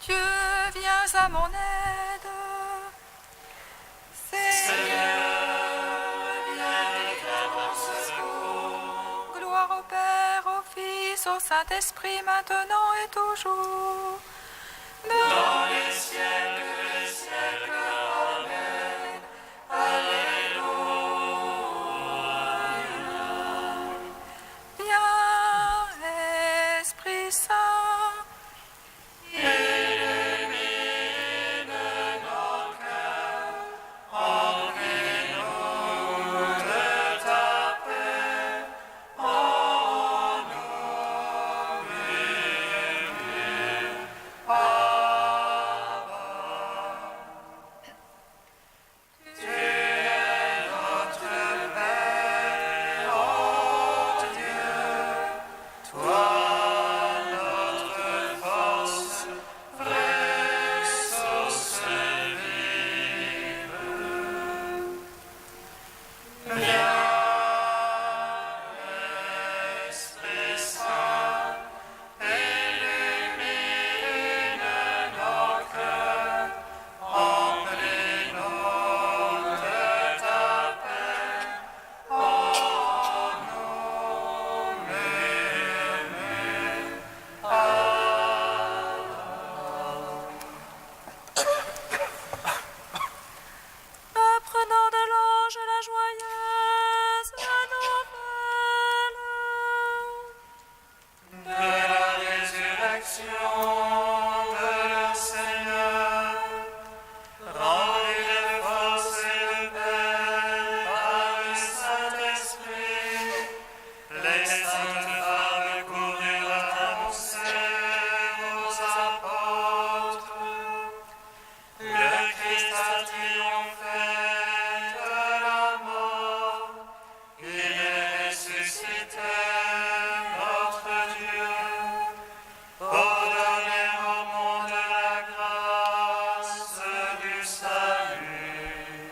Dieu, viens à mon aide. Seigneur, viens à mon secours. Gloire au Père, au Fils, au Saint-Esprit, maintenant et toujours. Dans les siècles des siècles. Amen. Alléluia. Viens, Esprit Saint, illumine nos cœurs, remplis-nous de ta paix, en nous murmure, Abba. Tu es notre Père, ô Dieu, toi notre force, vraie source vive. Viens, Esprit Saint, illumine nos cœurs, remplis-nous de ta paix, en nous murmure, apprenant de l'ange la joyeuse nouvelle de la résurrection de leur Seigneur, remplis de force et de paix par le Saint-Esprit, les saintes femmes coururent annoncer aux apôtres. Le Christ a triomphé de la mort, il est ressuscité, notre Dieu, pour donner au monde la grâce du salut.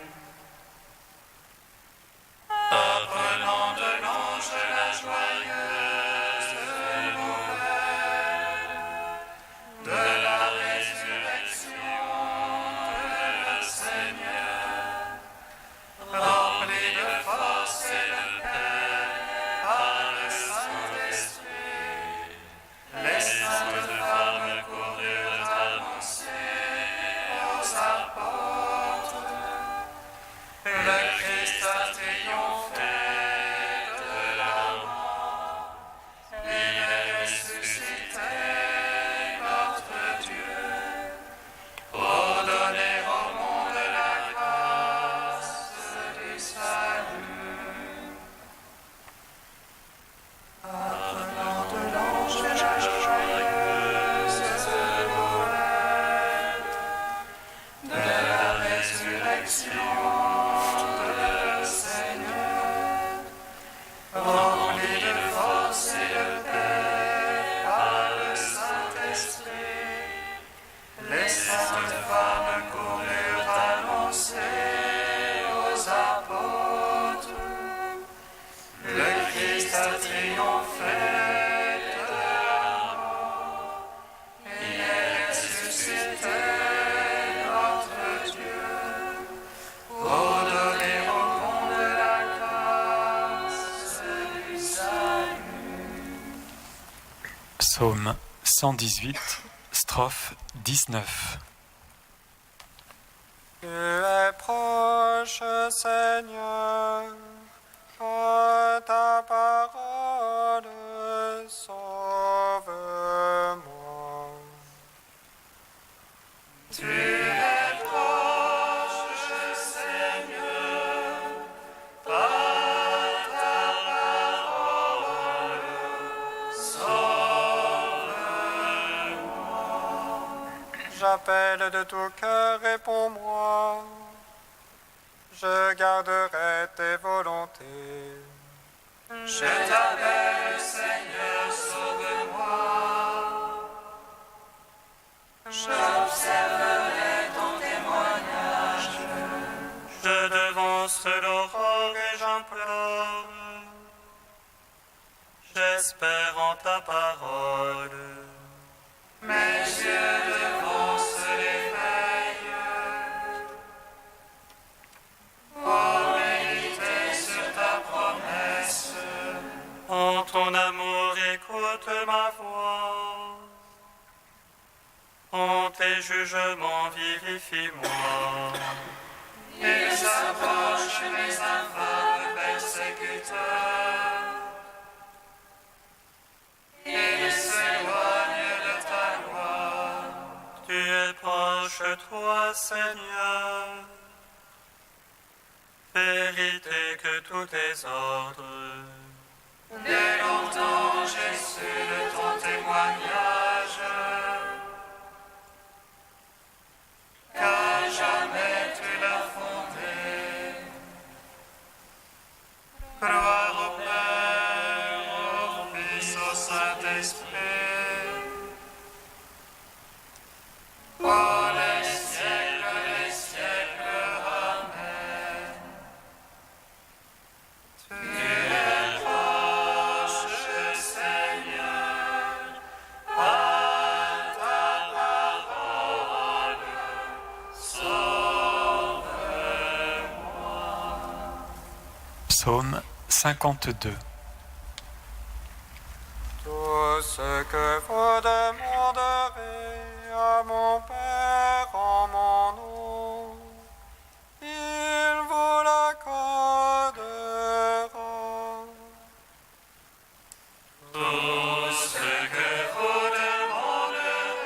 Apprenant de l'ange la joyeuse nouvelle de la résurrection de leur Seigneur, remplis de force et de paix par le Saint-Esprit, les saintes femmes coururent annoncer aux apôtres. Le Christ a triomphé de la mort, il est ressuscité, notre Dieu, pour donner au monde la grâce du salut. Apprenant de l'ange la joyeuse nouvelle de la résurrection de leur Seigneur, remplis de force et de paix par le Saint-Esprit, les saintes femmes coururent annoncer aux apôtres. Le Christ a triomphé de la mort, il est ressuscité, notre Dieu, pour donner au monde la grâce du salut. Psaume 118, strophe 19. Tu es proche, Seigneur, à ta parole, sauve-moi. Tu es proche, Seigneur, par ta parole, sauve-moi. J'appelle de tout cœur, réponds-moi. Je garderai tes volontés. Je t'appelle, Seigneur, sauve-moi. J'observerai ton témoignage. Je devance l'aurore et j'implore. J'espère en ta parole. Mes yeux devront jugement, vivifie-moi. Ils approchent les infâmes persécuteurs. Ils s'éloignent de ta loi. Tu es proche, toi, Seigneur. Vérité que tous tes ordres. Dès longtemps j'ai su de ton témoignage, qu'à jamais tu l'as fondé. Gloire au Père, au Fils, au Saint-Esprit. Pour les siècles des siècles, Amen. Tu es proche, Seigneur, par ta parole, sauve. Psaume 52. Tout ce que vous demanderez à mon Père en mon nom, il vous l'accordera. Tout ce que vous demanderez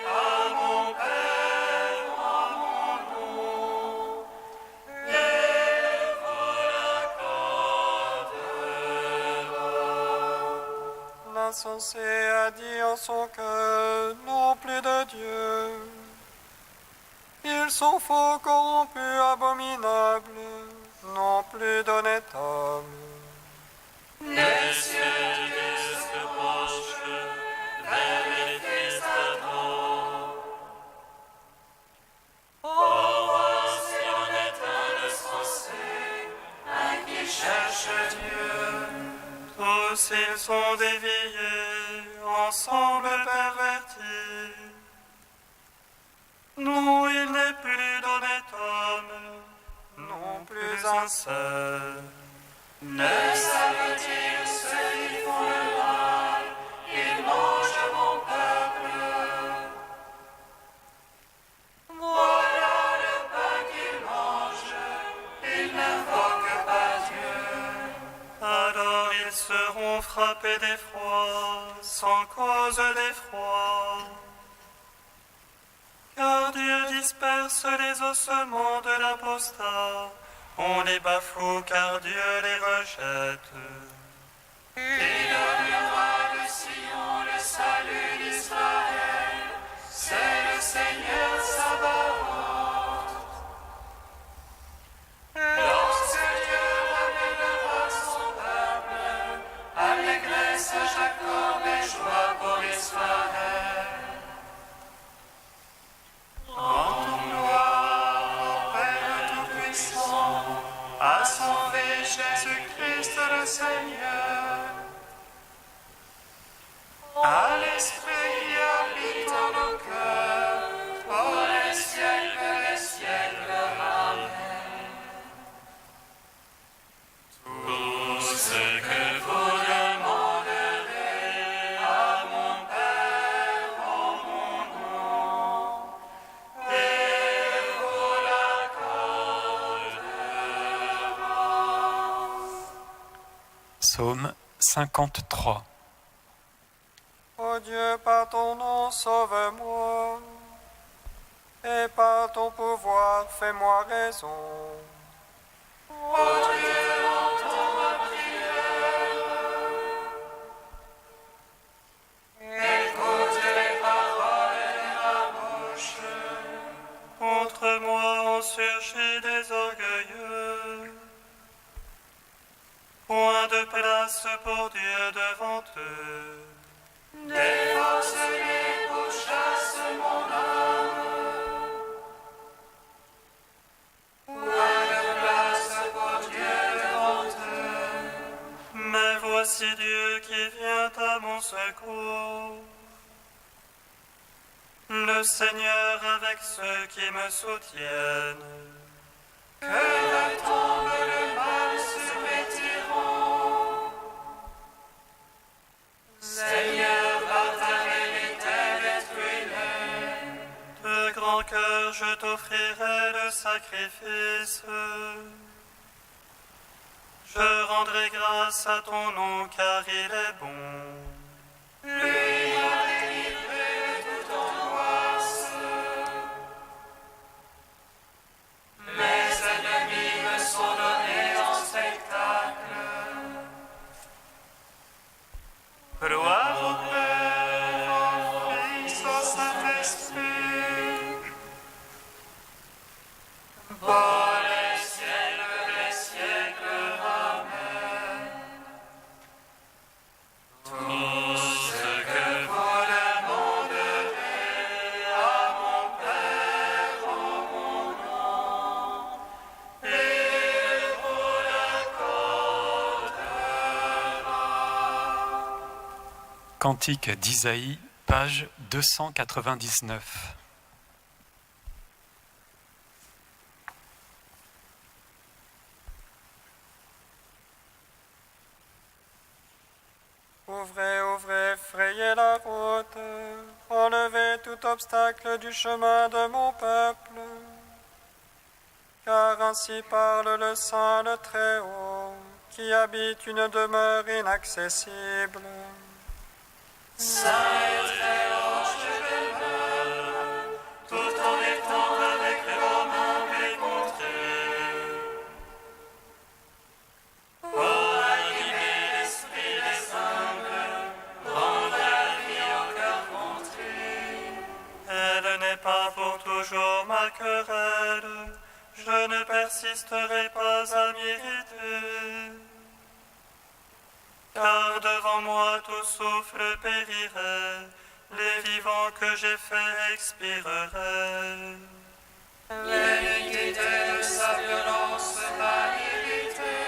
à mon Père en mon nom, il vous l'accordera. L'insensé a dit en son cœur, non plus de Dieu. Ils sont faux, corrompus, abominables, non plus d'honnête homme. Les cieux se penchent vers les fils d'Adam. Oh, voici en est un insensé, un qui cherche Dieu. Tous ils sont déviés, ensemble pervertis. Non, il n'est plus d'honnête homme, non plus un seul. Ne savent-ils ceux qui font le mal, ils mangent mon peuple. Voilà le pain qu'ils mangent, ils n'invoquent pas Dieu. Alors ils seront frappés d'effroi, sans cause d'effroi. Car Dieu disperse les ossements de l'apostat, on les bafoue car Dieu les rejette. Il donnera de Sion le salut d'Israël, c'est le Seigneur Sabaoth. Lorsque Dieu ramènera son peuple, allégresse Jacob et joie pour Israël. Rendons-nous au Père Tout-Puissant, à sauver Jésus-Christ le Seigneur, à l'Esprit qui habite en nos cœurs, Pour les siècles des siècles, Amen. Tout ce que vous demanderez à mon Père en mon nom, il vous l'accordera. Psaume 53. ô Dieu, par ton nom, sauve-moi, et par ton pouvoir, fais-moi raison. Ô Dieu, entends ma prière. Écoute les paroles de ma bouche. Contre moi ont surgi des orgueilleux. Point de place pour Dieu devant eux. Déforce-les pour chasse mon âme. Point de place pour Dieu devant eux. Mais voici Dieu qui vient à mon secours. Le Seigneur avec ceux qui me soutiennent. Que de tombe le mal se vêtiront. Seigneur, par ta vérité détruis-les. sacrifice. Je rendrai grâce à ton nom car il est bon. Lui a délivré de toute angoisse. Mes ennemis me sont donnés en spectacle. Gloire au Père, au Fils, au Saint-Esprit. Pour les siècles des siècles. Amen. Tout ce que vous demanderez à mon Père en mon nom, il vous l'accordera. Cantique d'Isaïe, page 299. Ouvrez, ouvrez, frayez la route, enlevez tout obstacle du chemin de mon peuple. Car ainsi parle le Saint, le Très-Haut, qui habite une demeure inaccessible. Saint et très haut, je demeure, tout en étant avec les Romains mes contrées. Pour animer l'esprit des humbles, rendre la vie au cœur contrit. Elle n'est pas pour toujours ma querelle, je ne persisterai pas à m'irriter. Car devant moi tout souffle périrait, les vivants que j'ai faits expireraient. L'iniquité de sa violence m'a irrité,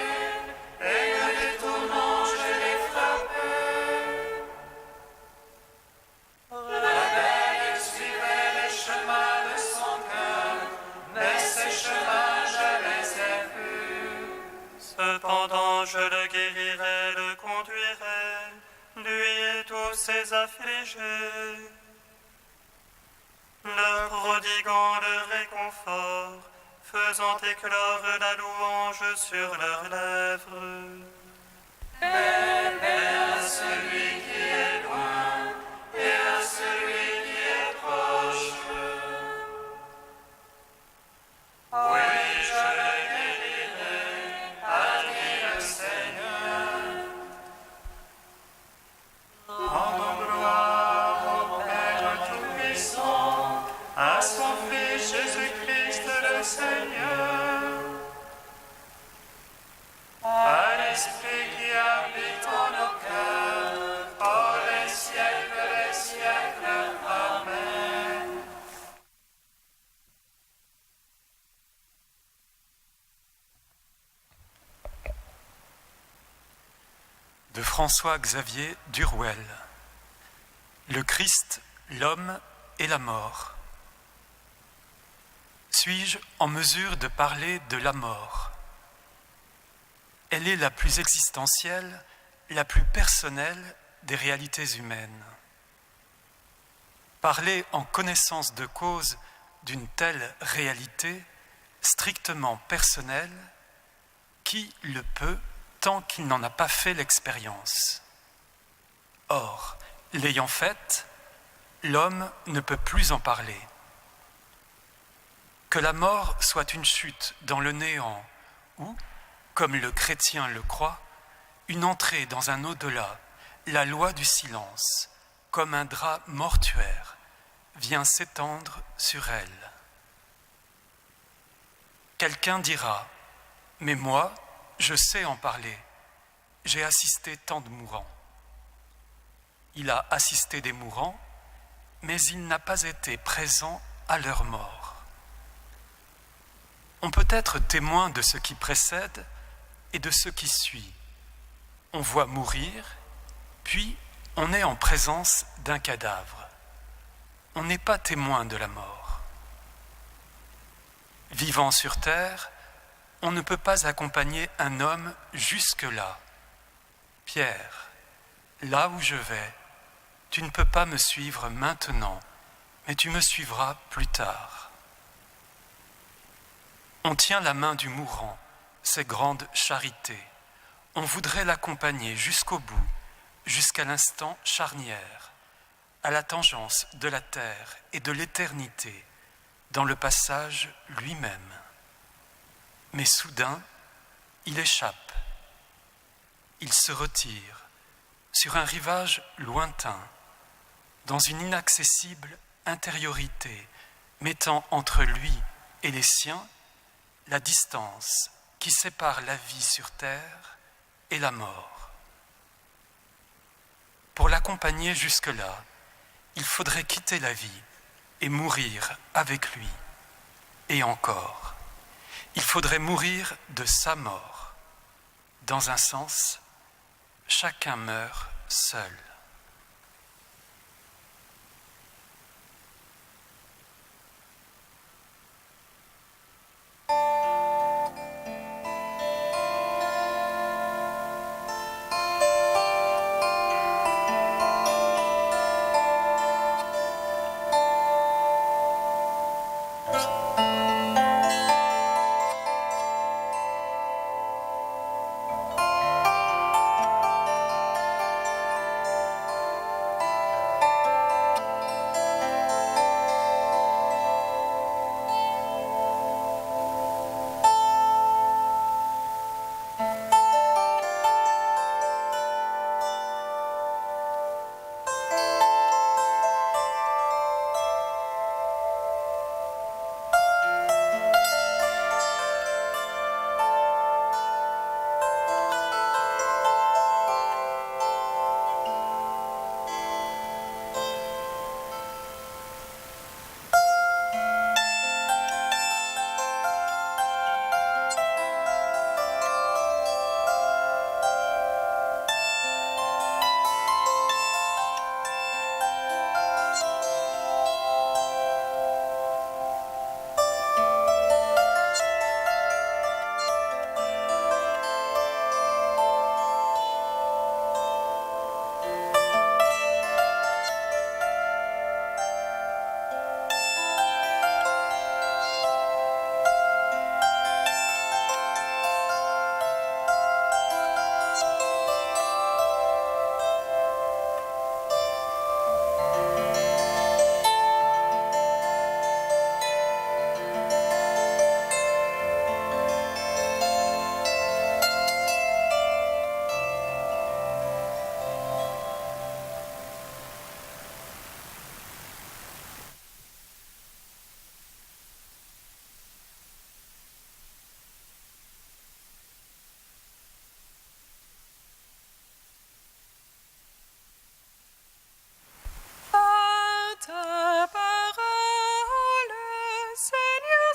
et que des tourments je l'ai frappé. Rebelle, il suivait les chemins de son cœur, mais ces chemins je les ai vus. Cependant je le guérirai, le conduirai, lui et tous ses affligés. Leur prodiguant le réconfort, faisant éclore la louange sur leurs lèvres. À celui qui est loin et à celui qui est proche. Oui, je le guérirai, a dit le Seigneur. Rendons gloire au Père Tout-Puissant, à son Fils Jésus-Christ le Seigneur, À l'Esprit qui habite en nos cœurs, pour les siècles des siècles. Amen. De François-Xavier Duruel. Le Christ, l'homme et la mort. Suis-je en mesure de parler de la mort? Elle est la plus existentielle, la plus personnelle des réalités humaines. Parler en connaissance de cause d'une telle réalité strictement personnelle, qui le peut tant qu'il n'en a pas fait l'expérience? Or, l'ayant faite, l'homme ne peut plus en parler. Que la mort soit une chute dans le néant ou, comme le chrétien le croit, une entrée dans un au-delà, la loi du silence, comme un drap mortuaire, vient s'étendre sur elle. Quelqu'un dira, mais moi, je sais en parler, j'ai assisté tant de mourants. Il a assisté des mourants, mais il n'a pas été présent à leur mort. On peut être témoin de ce qui précède et de ce qui suit. On voit mourir, puis on est en présence d'un cadavre. On n'est pas témoin de la mort. Vivant sur terre, on ne peut pas accompagner un homme jusque-là. Pierre, là où je vais, tu ne peux pas me suivre maintenant, mais tu me suivras plus tard. On tient la main du mourant, c'est grande charité. On voudrait l'accompagner jusqu'au bout, jusqu'à l'instant charnière, à la tangence de la terre et de l'éternité, dans le passage lui-même. Mais soudain, il échappe. Il se retire sur un rivage lointain, dans une inaccessible intériorité, mettant entre lui et les siens la distance qui sépare la vie sur terre et la mort. Pour l'accompagner jusque-là, il faudrait quitter la vie et mourir avec lui. Et encore, il faudrait mourir de sa mort. Dans un sens, chacun meurt seul.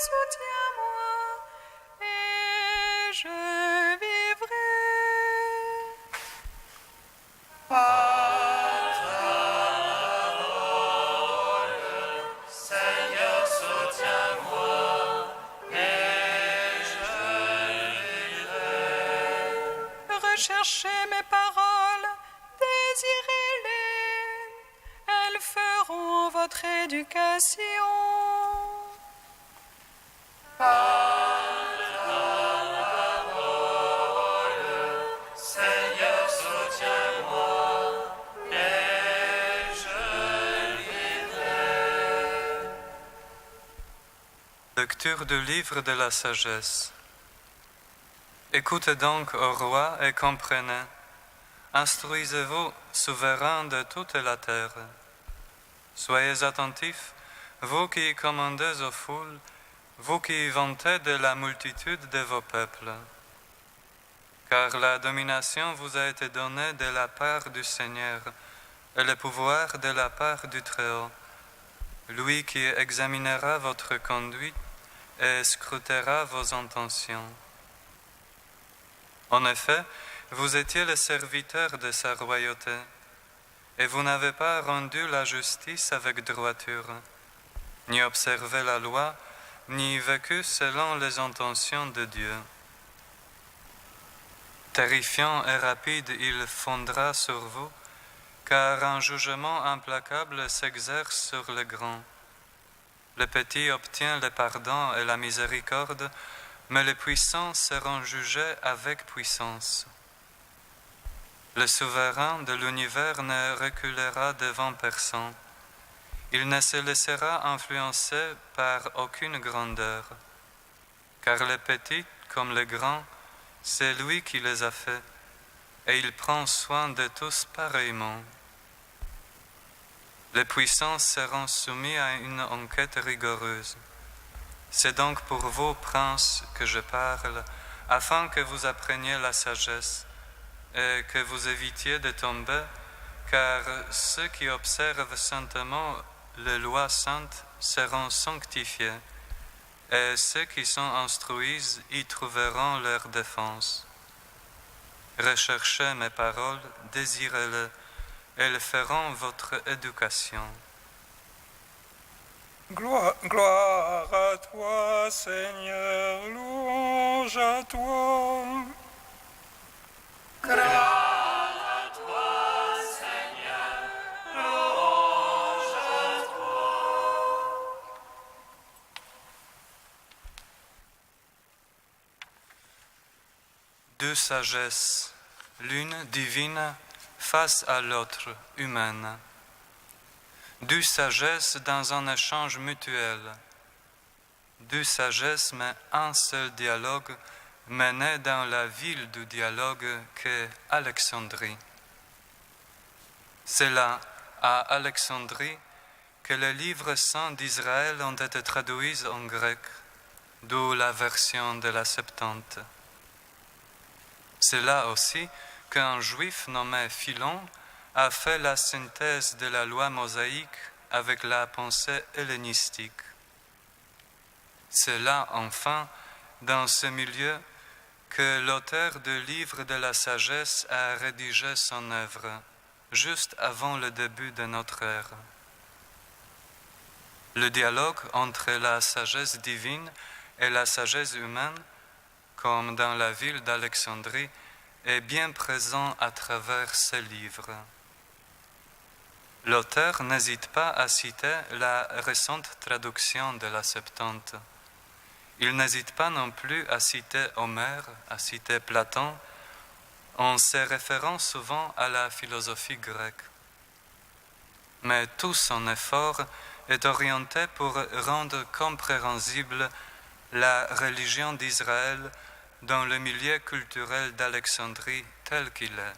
soutiens-moi et je vivrai. Seigneur, soutiens-moi et je vivrai. Recherchez mes paroles, désirez-les, elles feront votre éducation. Seigneur, soutiens-moi et je vivrai. Lecture du livre de la sagesse. Écoutez donc, ô roi, et comprenez. Instruisez-vous, souverains de toute la terre. Soyez attentifs, vous qui commandez aux foules, vous qui vantez de la multitude de vos peuples. Car la domination vous a été donnée de la part du Seigneur, et le pouvoir de la part du Très-Haut, lui qui examinera votre conduite et scrutera vos intentions. En effet, vous étiez le serviteur de sa royauté, et vous n'avez pas rendu la justice avec droiture, ni observé la loi, ni vécu selon les intentions de Dieu. Terrifiant et rapide, il fondra sur vous, car un jugement implacable s'exerce sur les grands. Le petit obtient le pardon et la miséricorde mais les puissants seront jugés avec puissance. Le souverain de l'univers ne reculera devant personne. Il ne se laissera influencer par aucune grandeur, car les petits comme les grands, c'est lui qui les a faits, et il prend soin de tous pareillement. Les puissants seront soumis à une enquête rigoureuse. C'est donc pour vous, princes, que je parle, afin que vous appreniez la sagesse et que vous évitiez de tomber, car ceux qui observent saintement les lois saintes seront sanctifiés, et ceux qui sont instruits y trouveront leur défense. Recherchez mes paroles, désirez-les, elles feront votre éducation. Gloire à toi, Seigneur, louange à toi. Deux sagesses, l'une divine face à l'autre humaine. Deux sagesses dans un échange mutuel. Deux sagesses mais un seul dialogue mené dans la ville du dialogue qu'est Alexandrie. C'est là, à Alexandrie, que les livres saints d'Israël ont été traduits en grec, d'où la version de la Septante. C'est là aussi qu'un juif nommé Philon a fait la synthèse de la loi mosaïque avec la pensée hellénistique. C'est là, enfin, dans ce milieu, que l'auteur du livre de la sagesse a rédigé son œuvre, juste avant le début de notre ère. Le dialogue entre la sagesse divine et la sagesse humaine, comme dans la ville d'Alexandrie, est bien présent à travers ce livre. L'auteur n'hésite pas à citer la récente traduction de la Septante. Il n'hésite pas non plus à citer Homère, à citer Platon, en se référant souvent à la philosophie grecque. Mais tout son effort est orienté pour rendre compréhensible la religion d'Israël dans le milieu culturel d'Alexandrie tel qu'il est.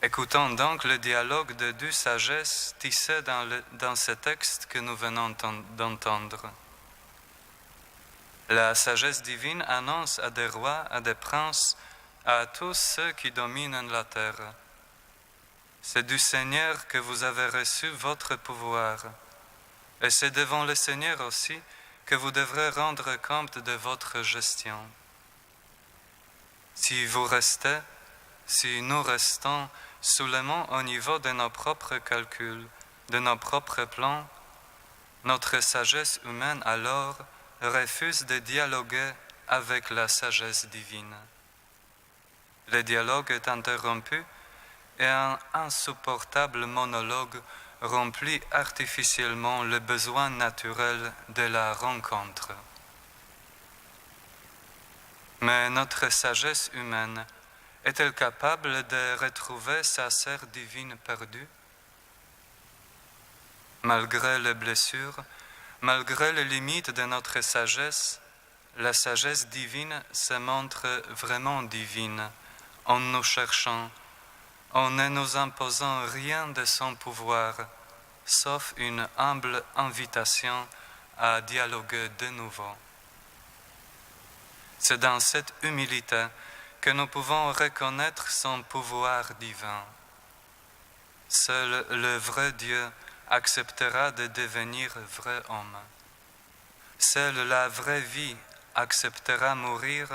Écoutons donc le dialogue de deux sagesses tissées dans ce texte que nous venons d'entendre. La sagesse divine annonce à des rois, à des princes, à tous ceux qui dominent la terre. C'est du Seigneur que vous avez reçu votre pouvoir, et c'est devant le Seigneur aussi que vous devrez rendre compte de votre gestion. Si vous restez, si nous restons seulement au niveau de nos propres calculs, de nos propres plans, notre sagesse humaine alors refuse de dialoguer avec la sagesse divine. Le dialogue est interrompu et un insupportable monologue remplit artificiellement le besoin naturel de la rencontre. Mais notre sagesse humaine est-elle capable de retrouver sa sœur divine perdue? Malgré les blessures, malgré les limites de notre sagesse, la sagesse divine se montre vraiment divine en nous cherchant, en ne nous imposant rien de son pouvoir, sauf une humble invitation à dialoguer de nouveau. C'est dans cette humilité que nous pouvons reconnaître son pouvoir divin. Seul le vrai Dieu acceptera de devenir vrai homme. Seule la vraie vie acceptera mourir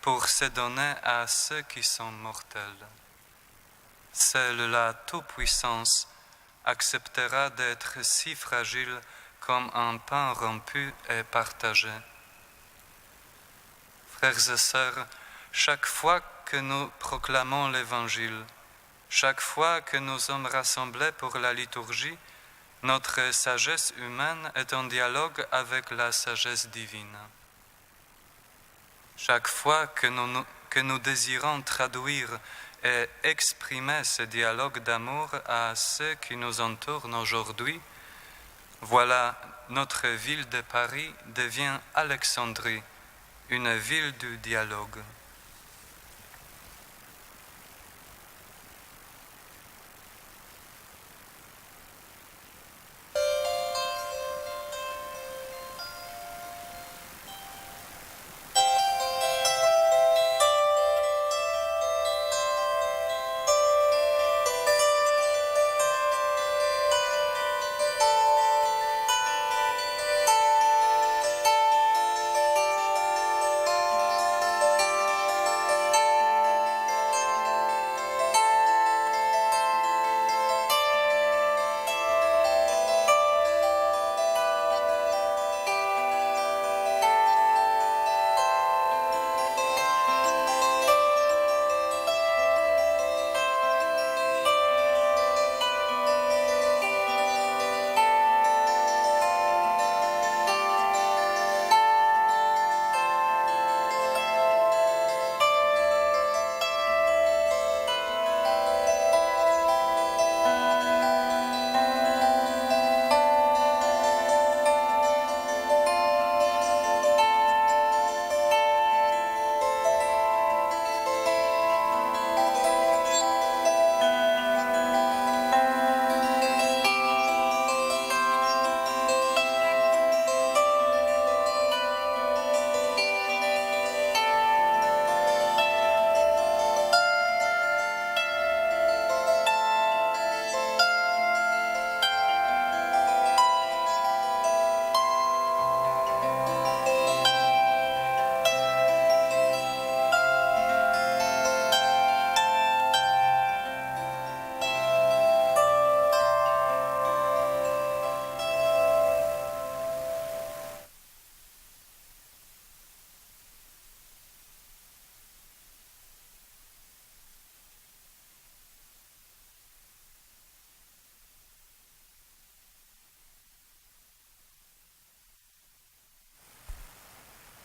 pour se donner à ceux qui sont mortels. Seule la toute-puissance acceptera d'être si fragile comme un pain rompu et partagé. Frères et sœurs, chaque fois que nous proclamons l'Évangile, chaque fois que nous sommes rassemblés pour la liturgie, notre sagesse humaine est en dialogue avec la sagesse divine. Chaque fois que nous désirons traduire et exprimer ce dialogue d'amour à ceux qui nous entourent aujourd'hui, voilà, notre ville de Paris devient Alexandrie, une ville du dialogue.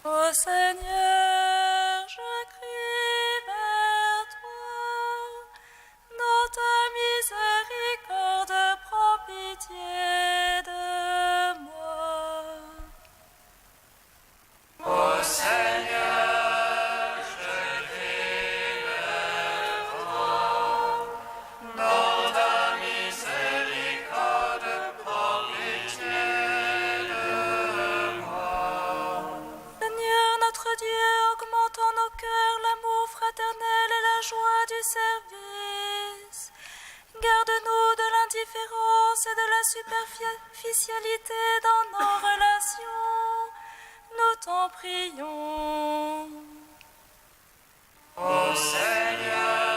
Ô Seigneur, je crie vers toi, dans ta miséricorde, prends pitié de moi. Ô Seigneur, je crie vers toi, dans ta miséricorde, prends pitié de moi. Seigneur notre Dieu, augmente en nos cœurs l'amour fraternel et la joie du service. Garde-nous de l'indifférence et de la superficialité dans nos relations. Nous t'en prions. Ô Seigneur,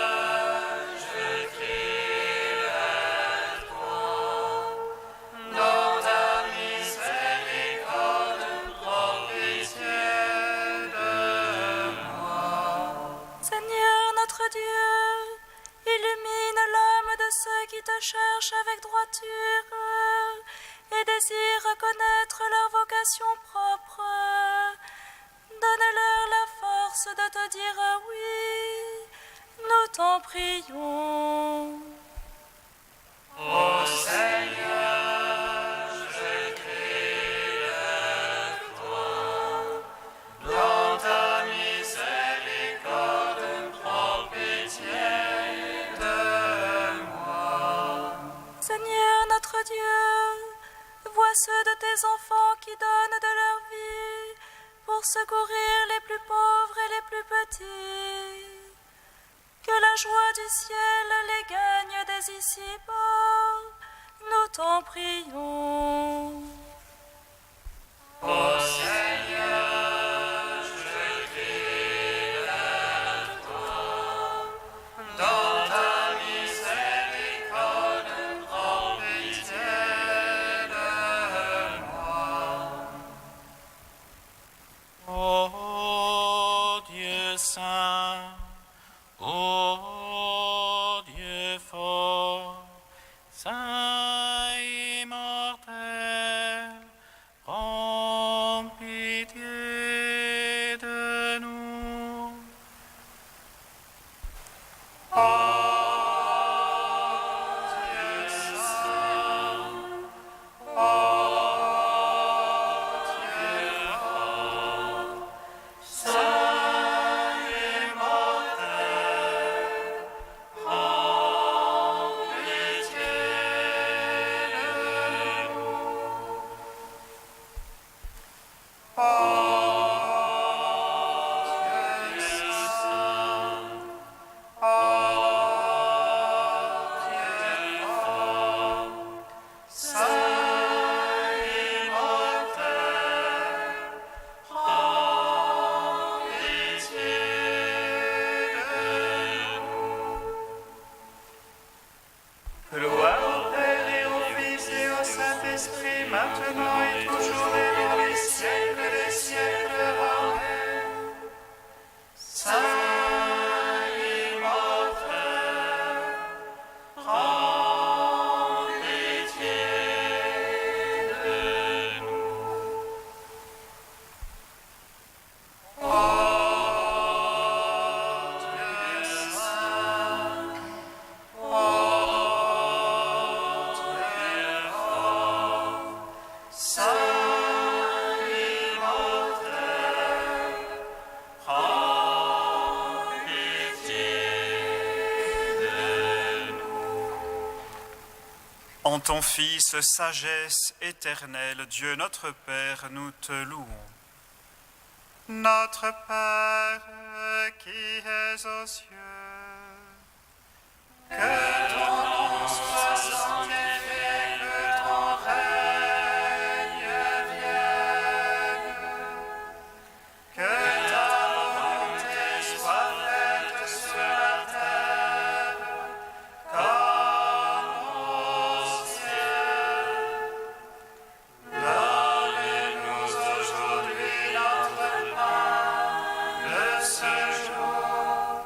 je crie vers toi, dans ta miséricorde, prends pitié de moi. Seigneur notre Dieu, illumine l'âme de ceux qui te cherchent avec droiture et désirent connaître leur vocation propre. Donne-leur la force de te dire oui. Nous t'en prions. Ô Seigneur, je crie vers toi, dans ta miséricorde, prends pitié de moi. Seigneur notre Dieu, vois ceux de tes enfants qui donnent de leur vie pour secourir les plus pauvres et les plus petits. Que la joie du ciel les gagne dès ici-bas. Nous t'en prions. Ô Seigneur, je crie vers toi, dans ta miséricorde, prends pitié de moi. Ô Dieu saint, ô Dieu fort, saint immortel, prends En ton Fils, sagesse éternelle, Dieu notre Père, nous te louons. Notre Père qui es aux cieux, que ton nom soit sanctifié, que ton règne vienne, que ta volonté soit faite sur la terre comme au ciel. Donne-nous aujourd'hui notre pain de ce jour.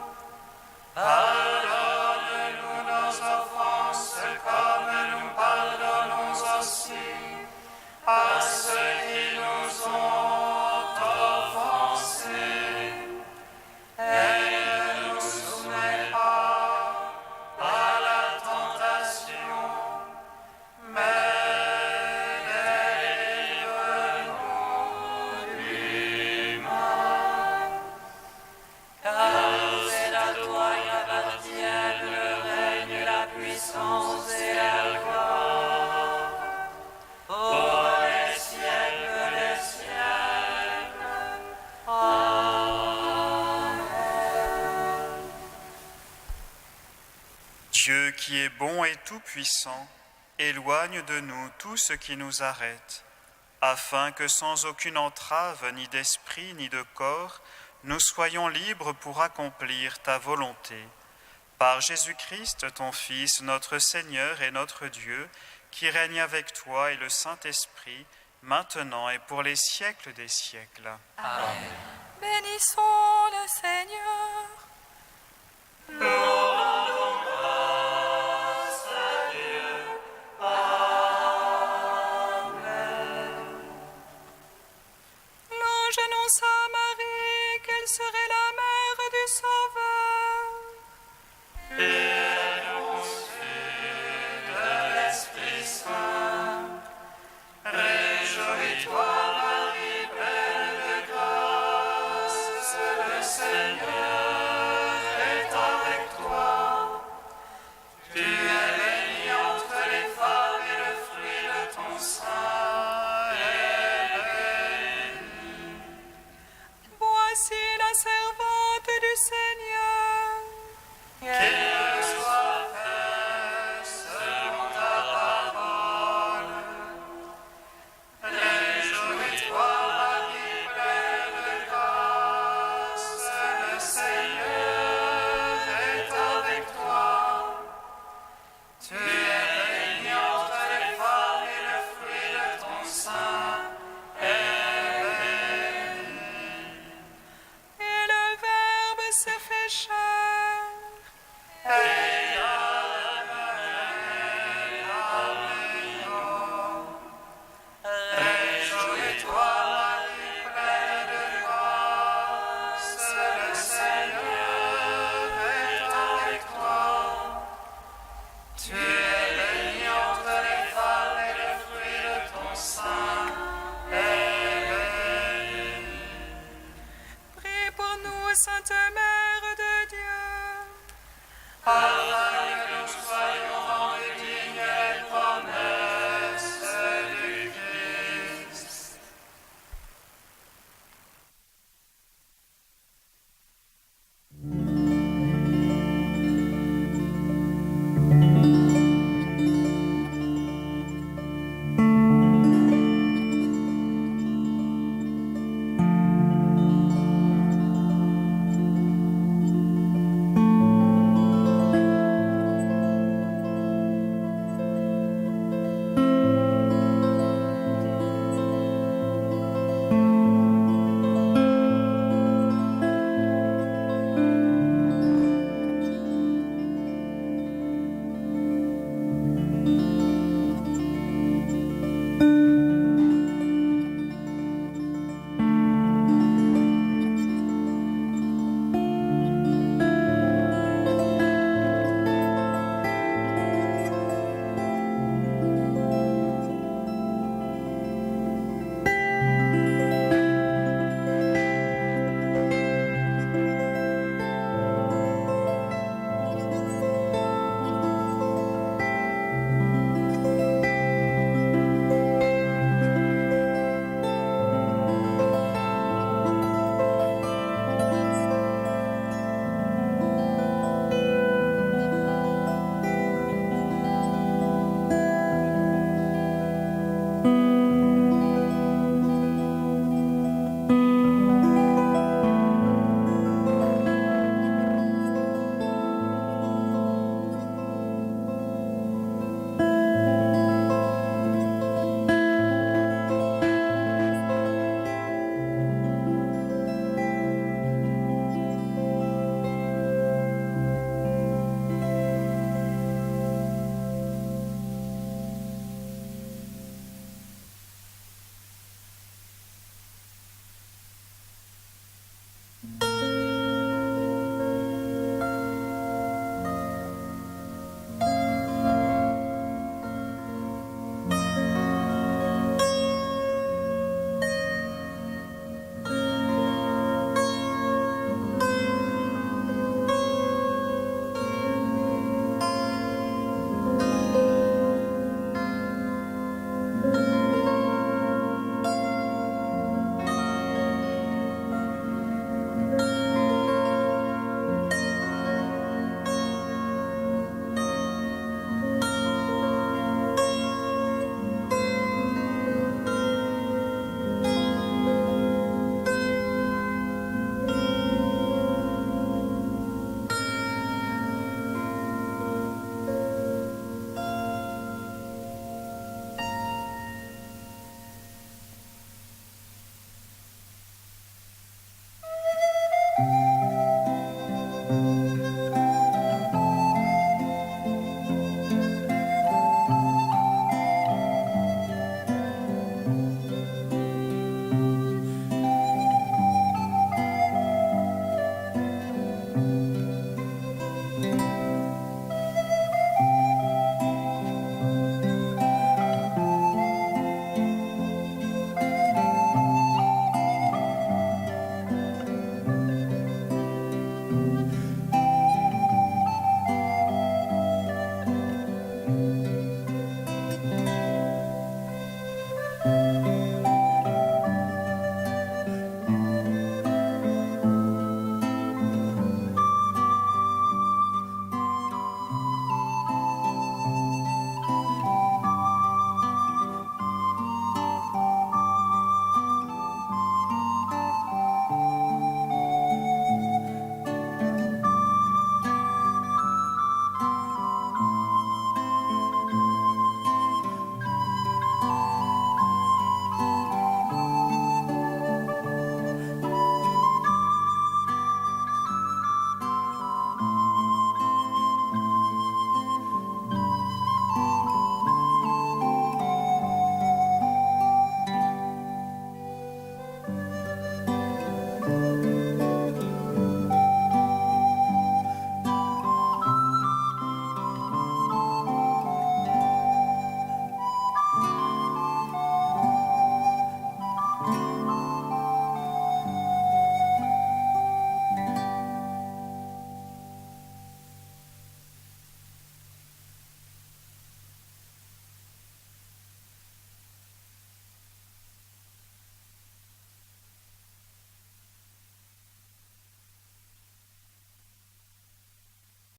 Pardonne-nous nos offenses comme nous pardonnons aussi à ceux qui nous ont offensés. Et ne nous soumets pas à la tentation, mais délivre-nous du mal. Car c'est à toi qu'appartiennent le règne, la puissance et la gloire, pour les siècles des siècles. Amen. Dieu qui est bon et tout-puissant, éloigne de nous tout ce qui nous arrête, afin que sans aucune entrave, ni d'esprit, ni de corps, nous soyons libres pour accomplir ta volonté. Par Jésus-Christ, ton Fils, notre Seigneur et notre Dieu, qui règne avec toi et le Saint-Esprit, maintenant et pour les siècles des siècles. Bénissons le Seigneur. L'ange annonça à Marie qu'elle serait la mère du Sauveur. Et conçue de l'Esprit Saint, réjouis-toi, Marie, pleine de grâce, le Seigneur est avec toi. Tu es bénie entre les femmes et le fruit de ton sein est béni. Voici la servante du Seigneur. Qu'il me soit fait selon ta parole. Réjouis-toi, Marie, pleine de grâce, le Seigneur est avec toi. Tu es bénie entre les femmes et le fruit de ton sein est béni. Et le Verbe s'est fait chair. Réjouis-toi, Marie, pleine de grâce, le Seigneur est avec toi. Tu es bénie entre les femmes et le fruit de ton sein est béni. Prie pour nous, Sainte Mère de Dieu. Pardonne